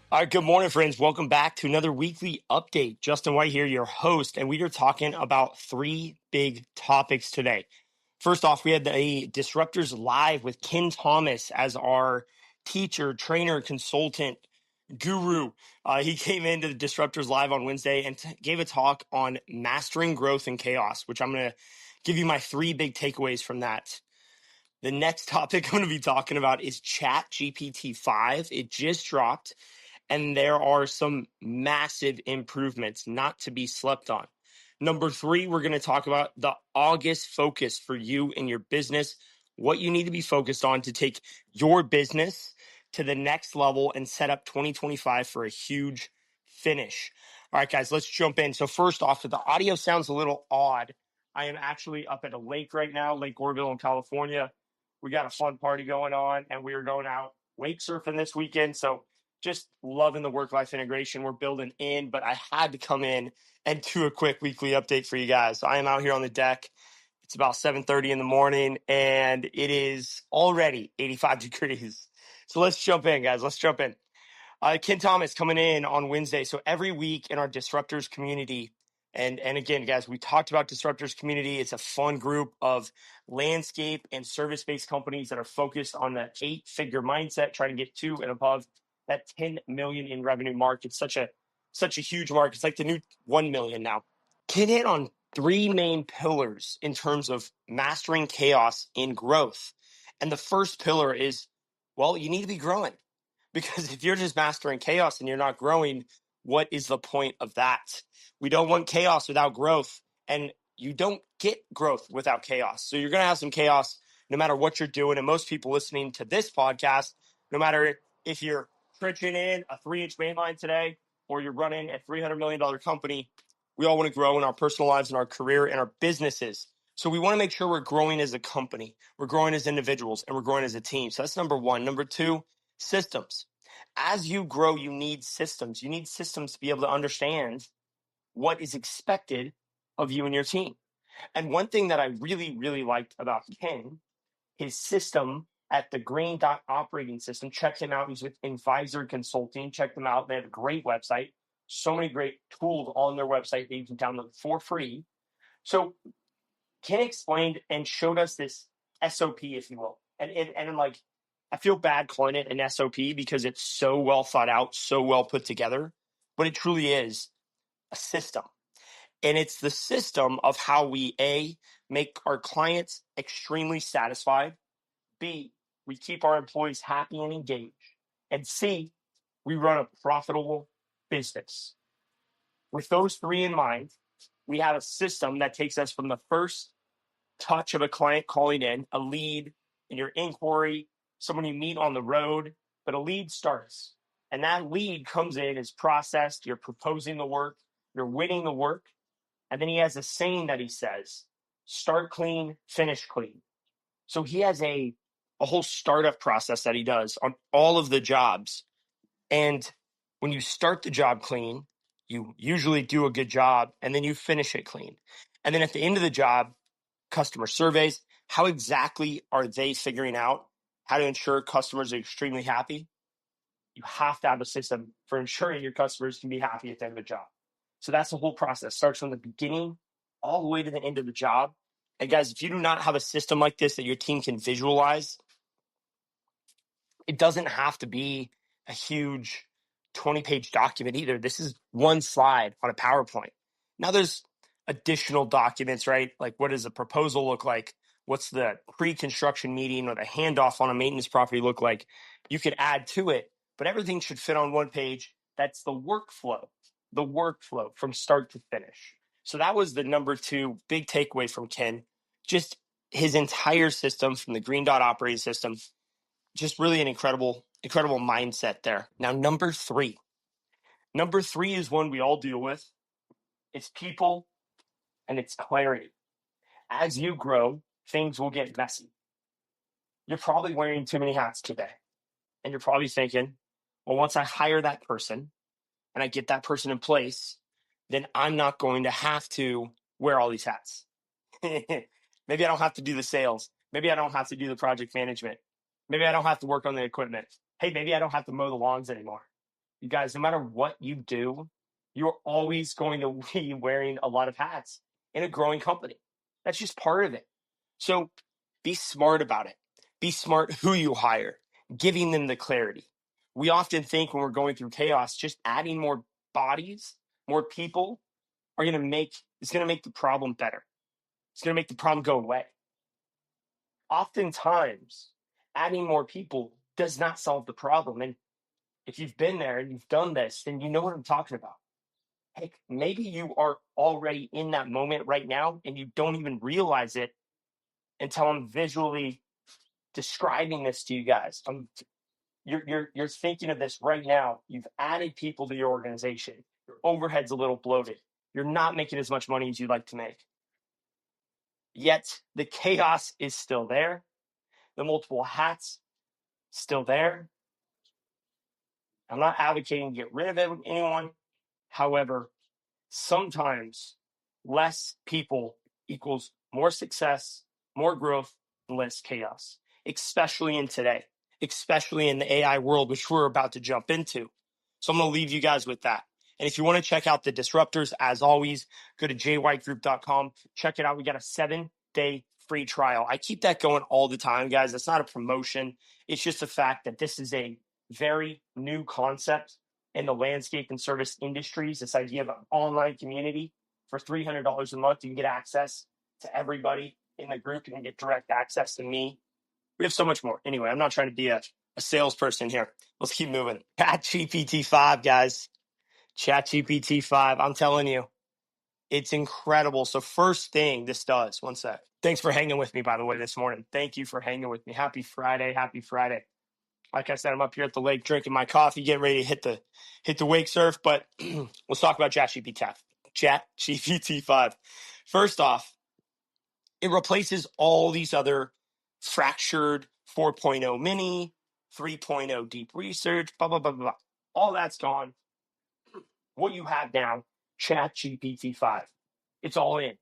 All right, good morning, friends. Welcome back to another weekly update. Justin White here, your host, and we are talking about three big topics today. First off, we had a Disruptors Live with Ken Thomas as our teacher, trainer, consultant, guru. He came into the Disruptors Live on Wednesday and gave a talk on mastering growth and chaos, which I'm going to give you my three big takeaways from that. The next topic I'm going to be talking about is Chat GPT 5. It just dropped. And there are some massive improvements not to be slept on. Number three, we're going to talk about the August focus for you and your business, what you need to be focused on to take your business to the next level and set up 2025 for a huge finish. All right, guys, let's jump in. So first off, if the audio sounds a little odd, I am actually up at a lake right now, Lake Oroville in California. We got a fun party going on, and we are going out wake surfing this weekend. So just loving the work-life integration we're building in, but I had to come in and do a quick weekly update for you guys. So I am out here on the deck. It's about 7:30 in the morning, and it is already 85 degrees. So let's jump in, guys. Let's jump in. Ken Thomas coming in on Wednesday. So every week in our Disruptors community, and again, guys, we talked about Disruptors community. It's a fun group of landscape and service-based companies that are focused on that 8-figure mindset, trying to get to and above that 10 million in revenue mark. It's such a huge mark. It's like the new 1 million now. Ken hit on three main pillars in terms of mastering chaos in growth. And the first pillar is, well, you need to be growing. Because if you're just mastering chaos and you're not growing, what is the point of that? We don't want chaos without growth, and you don't get growth without chaos. So you're going to have some chaos no matter what you're doing. And most people listening to this podcast, no matter if you're trenching in a 3-inch main line today or you're running a $300 million company, we all want to grow in our personal lives and our career and our businesses. So we want to make sure we're growing as a company, we're growing as individuals, and we're growing as a team. So that's number one. Number two, systems. As you grow, you need systems. You need systems to be able to understand what is expected of you and your team. And one thing that I really, really liked about Ken, his system at the Green Dot operating system, check him out. He's with Advisor Consulting. Check them out. They have a great website. So many great tools on their website that you can download for free. So Ken explained and showed us this SOP, if you will. And like, I feel bad calling it an SOP because it's so well thought out, so well put together, but it truly is a system. And it's the system of how we, A, make our clients extremely satisfied, B, we keep our employees happy and engaged, and C, we run a profitable business. With those three in mind, we have a system that takes us from the first touch of a client calling in, a lead in your inquiry, someone you meet on the road, but a lead starts. And that lead comes in, is processed, you're proposing the work, you're winning the work. And then he has a saying that he says, start clean, finish clean. So he has a whole startup process that he does on all of the jobs. And when you start the job clean, you usually do a good job and then you finish it clean. And then at the end of the job, customer surveys. How exactly are they figuring out how to ensure customers are extremely happy? You have to have a system for ensuring your customers can be happy at the end of the job. So that's the whole process. Starts from the beginning all the way to the end of the job. And guys, if you do not have a system like this that your team can visualize, it doesn't have to be a huge 20-page document either. This is one slide on a PowerPoint. Now there's additional documents, right? Like, what does a proposal look like? What's the pre-construction meeting or the handoff on a maintenance property look like? You could add to it, but everything should fit on one page. That's the workflow from start to finish. So that was the number two big takeaway from Ken. Just his entire system from the Green Dot operating system, just really an incredible mindset there. Now, number three is one we all deal with. It's people and it's clarity. As you grow, things will get messy. You're probably wearing too many hats today. And you're probably thinking, well, once I hire that person and I get that person in place, then I'm not going to have to wear all these hats. Maybe I don't have to do the sales. Maybe I don't have to do the project management. Maybe I don't have to work on the equipment. Hey, maybe I don't have to mow the lawns anymore. You guys, no matter what you do, you're always going to be wearing a lot of hats in a growing company. That's just part of it. So be smart about it. Be smart who you hire, giving them the clarity. We often think when we're going through chaos, just adding more bodies, more people are going to make, it's going to make the problem better. It's going to make the problem go away. Oftentimes, adding more people does not solve the problem. And if you've been there and you've done this, then you know what I'm talking about. Heck, maybe you are already in that moment right now and you don't even realize it until I'm visually describing this to you guys. You're thinking of this right now. You've added people to your organization. Your overhead's a little bloated. You're not making as much money as you'd like to make. Yet the chaos is still there. The multiple hats still there. I'm not advocating to get rid of anyone. However, sometimes less people equals more success, more growth, and less chaos, especially in today, especially in the AI world, which we're about to jump into. So I'm going to leave you guys with that. And if you want to check out the Disruptors, as always, go to jwhitegroup.com. Check it out. We got a 7-day free trial. I keep that going all the time, guys. That's not a promotion. It's just a fact that this is a very new concept in the landscape and service industries. This idea of an online community for $300 a month, you can get access to everybody in the group. You can get direct access to me. We have so much more. Anyway, I'm not trying to be a salesperson here. Let's keep moving. ChatGPT 5, guys. ChatGPT 5. I'm telling you, it's incredible. So first thing this does, one sec. Thanks for hanging with me, by the way, this morning. Thank you for hanging with me. Happy Friday. Happy Friday. Like I said, I'm up here at the lake drinking my coffee, getting ready to hit the wake surf. But let's talk about ChatGPT 5. First off, it replaces all these other fractured 4.0 mini, 3.0 deep research, blah, blah, blah, blah. All that's gone. What you have now, ChatGPT 5. It's all in.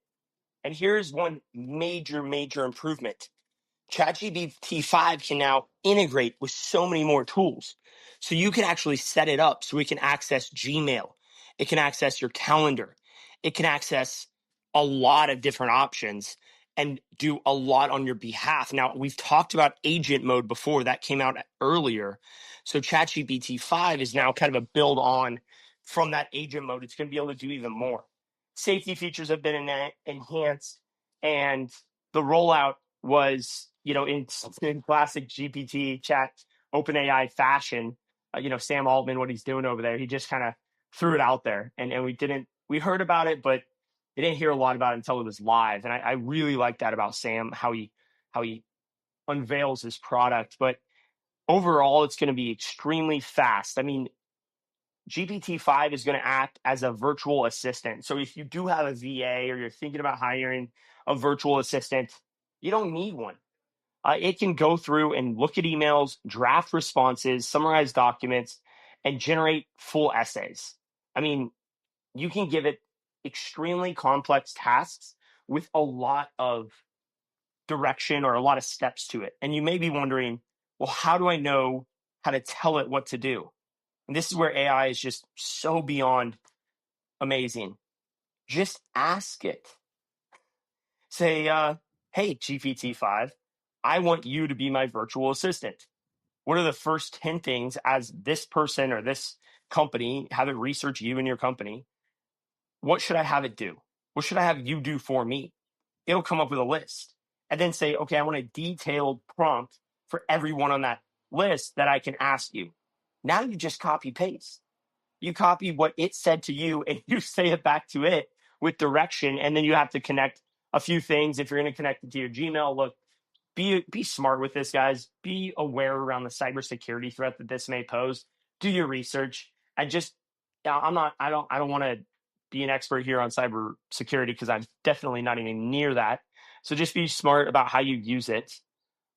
And here's one major improvement. ChatGPT 5 can now integrate with so many more tools. So you can actually set it up so we can access Gmail. It can access your calendar. It can access a lot of different options and do a lot on your behalf. Now, we've talked about agent mode before. That came out earlier. So ChatGPT 5 is now kind of a build on from that agent mode. It's going to be able to do even more. Safety features have been enhanced, and the rollout was, in classic GPT chat OpenAI fashion, Sam Altman, what he's doing over there, he just kind of threw it out there, and we heard about it, but we didn't hear a lot about it until it was live. And I really like that about Sam, how he unveils his product. But overall, it's going to be extremely fast. I mean, GPT-5 is going to act as a virtual assistant. So if you do have a VA or you're thinking about hiring a virtual assistant, you don't need one. It can go through and look at emails, draft responses, summarize documents, and generate full essays. I mean, you can give it extremely complex tasks with a lot of direction or a lot of steps to it. And you may be wondering, well, how do I know how to tell it what to do? And this is where AI is just so beyond amazing. Just ask it. Say, hey, GPT-5, I want you to be my virtual assistant. What are the first 10 things as this person or this company, have it research you and your company? What should I have it do? What should I have you do for me? It'll come up with a list and then say, okay, I want a detailed prompt for everyone on that list that I can ask you. Now you just copy paste. You copy what it said to you and you say it back to it with direction. And then you have to connect a few things. If you're going to connect it to your Gmail, look, be smart with this, guys. Be aware around the cybersecurity threat that this may pose. Do your research. I don't want to be an expert here on cybersecurity because I'm definitely not even near that. So just be smart about how you use it.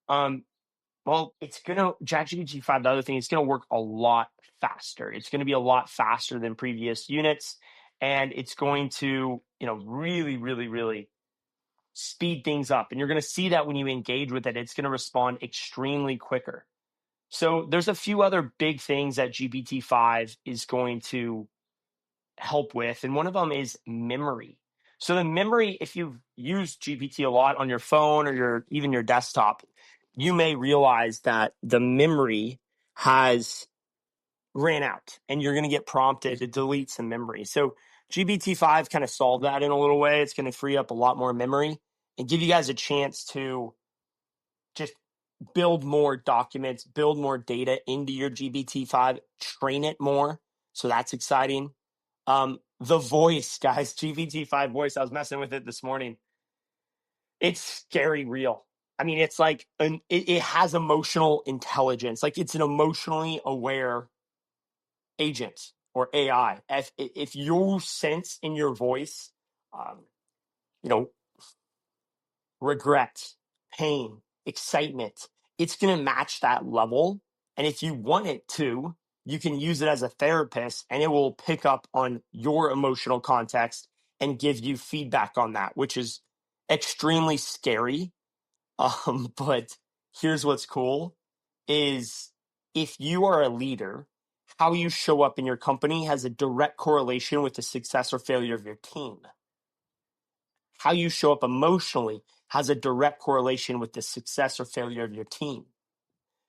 Well, it's gonna ChatGPT 5. The other thing, it's gonna work a lot faster. It's gonna be a lot faster than previous units, and it's going to, really speed things up. And you're gonna see that when you engage with it, it's gonna respond extremely quicker. So there's a few other big things that GPT-5 is going to help with, and one of them is memory. So the memory, if you've used GPT a lot on your phone or even your desktop, you may realize that the memory has ran out and you're going to get prompted to delete some memory. So GPT-5 kind of solved that in a little way. It's going to free up a lot more memory and give you guys a chance to just build more documents, build more data into your GPT-5, train it more. So that's exciting. The voice, guys, GPT-5 voice, I was messing with it this morning. It's scary real. I mean, it's like it has emotional intelligence. Like it's an emotionally aware agent or AI. If you sense in your voice, um, you know, regret, pain, excitement, it's going to match that level. And if you want it to, you can use it as a therapist and it will pick up on your emotional context and give you feedback on that, which is extremely scary. But here's what's cool is if you are a leader, how you show up in your company has a direct correlation with the success or failure of your team. How you show up emotionally has a direct correlation with the success or failure of your team.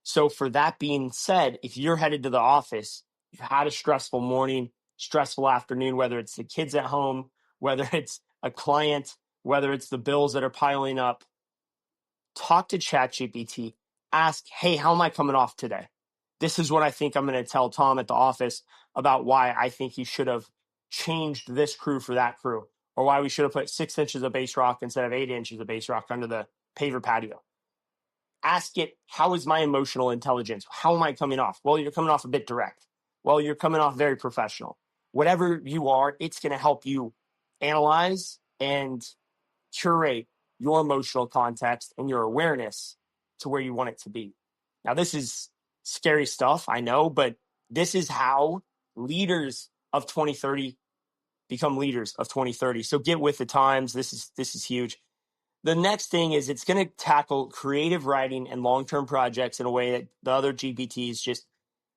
So for that being said, if you're headed to the office, you've had a stressful morning, stressful afternoon, whether it's the kids at home, whether it's a client, whether it's the bills that are piling up, talk to ChatGPT, ask, hey, how am I coming off today? This is what I think I'm going to tell Tom at the office about why I think he should have changed this crew for that crew, or why we should have put 6 inches of base rock instead of 8 inches of base rock under the paver patio. Ask it, how is my emotional intelligence? How am I coming off? Well, you're coming off a bit direct. Well, you're coming off very professional. Whatever you are, it's going to help you analyze and curate your emotional context and your awareness to where you want it to be. Now, this is scary stuff, I know, but this is how leaders of 2030 become leaders of 2030. So get with the times. This is huge. The next thing is it's going to tackle creative writing and long-term projects in a way that the other GPTs just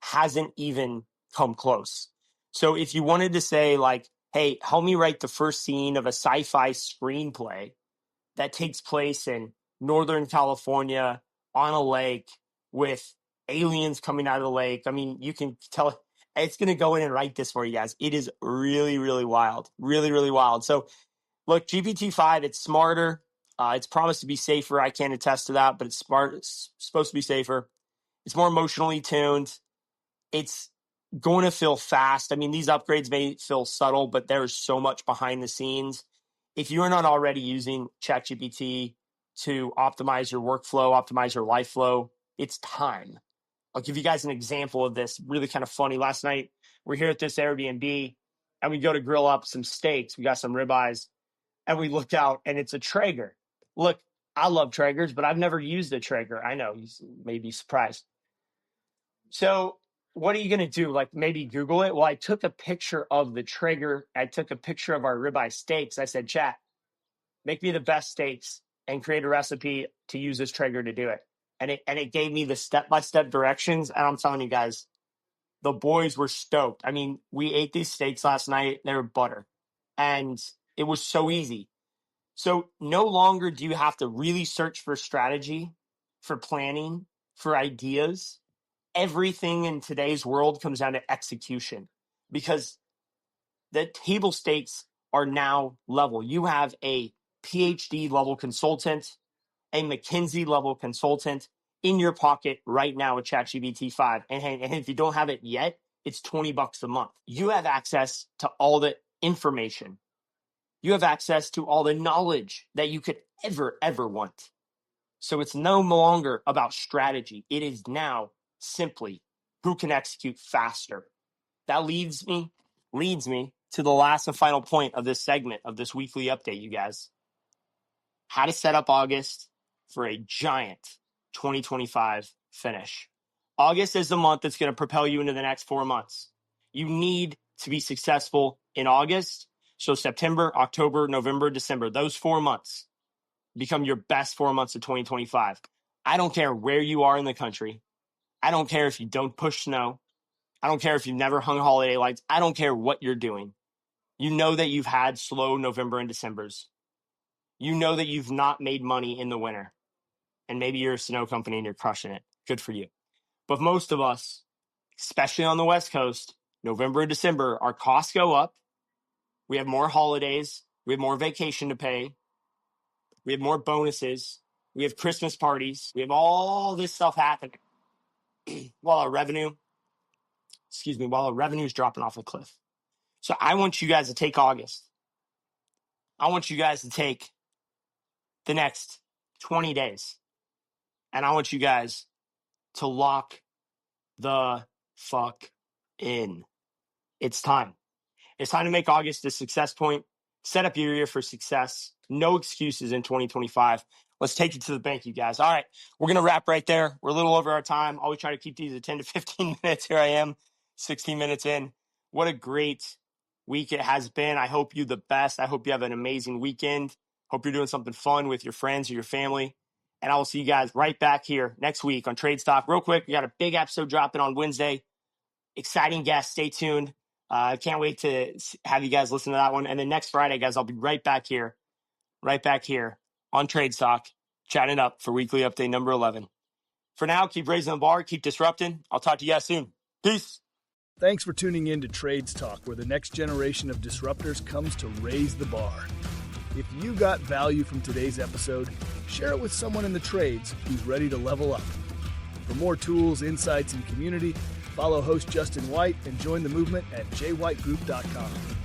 hasn't even come close. So if you wanted to say like, hey, help me write the first scene of a sci-fi screenplay that takes place in Northern California on a lake with aliens coming out of the lake. I mean, you can tell it's going to go in and write this for you guys. It is really, really wild. Really, really wild. So look, GPT-5, it's smarter. It's promised to be safer. I can't attest to that, but it's smart. It's supposed to be safer. It's more emotionally tuned. It's going to feel fast. I mean, these upgrades may feel subtle, but there's so much behind the scenes. If you're not already using ChatGPT to optimize your workflow, optimize your life flow, it's time. I'll give you guys an example of this. Really kind of funny. Last night, we're here at this Airbnb and we go to grill up some steaks. We got some ribeyes and we look out and it's a Traeger. Look, I love Traegers, but I've never used a Traeger. I know you may be surprised. So what are you going to do? Like maybe Google it? Well, I took a picture of the Traeger. I took a picture of our ribeye steaks. I said, chat, make me the best steaks and create a recipe to use this Traeger to do it. And it gave me the step-by-step directions. And I'm telling you guys, the boys were stoked. I mean, we ate these steaks last night. They were butter. And it was so easy. So no longer do you have to really search for strategy, for planning, for ideas. Everything in today's world comes down to execution because the table stakes are now level. You have a PhD level consultant, a McKinsey level consultant in your pocket right now with ChatGPT 5. And if you don't have it yet, it's $20 a month. You have access to all the information. You have access to all the knowledge that you could ever want. So it's no longer about strategy. It is now simply who can execute faster. That leads me to the last and final point of this segment of this weekly update, you guys. How to set up August for a giant 2025 finish. August is the month that's going to propel you into the next 4 months. You need to be successful in August. So September, October, November, December, those 4 months become your best 4 months of 2025. I don't care where you are in the country. I don't care if you don't push snow. I don't care if you've never hung holiday lights. I don't care what you're doing. You know that you've had slow November and Decembers. You know that you've not made money in the winter. And maybe you're a snow company and you're crushing it. Good for you. But most of us, especially on the West Coast, November and December, our costs go up. We have more holidays. We have more vacation to pay. We have more bonuses. We have Christmas parties. We have all this stuff happening while our revenue is dropping off a cliff. So I want you guys to take August. I want you guys to take the next 20 days. And I want you guys to lock the fuck in. It's time. It's time to make August a success point. Set up your year for success. No excuses in 2025. Let's take it to the bank, you guys. All right, we're going to wrap right there. We're a little over our time. Always try to keep these at 10 to 15 minutes. Here I am, 16 minutes in. What a great week it has been. I hope you the best. I hope you have an amazing weekend. Hope you're doing something fun with your friends or your family. And I will see you guys right back here next week on Trade Stock. Real quick, we got a big episode dropping on Wednesday. Exciting guest. Stay tuned. I can't wait to have you guys listen to that one. And then next Friday, guys, I'll be right back here on Trade Stock, chatting up for weekly update number 11. For now, keep raising the bar, keep disrupting. I'll talk to you guys soon. Peace. Thanks for tuning in to Trades Talk, where the next generation of disruptors comes to raise the bar. If you got value from today's episode, share it with someone in the trades who's ready to level up. For more tools, insights, and community, follow host Justin White and join the movement at jwhitegroup.com.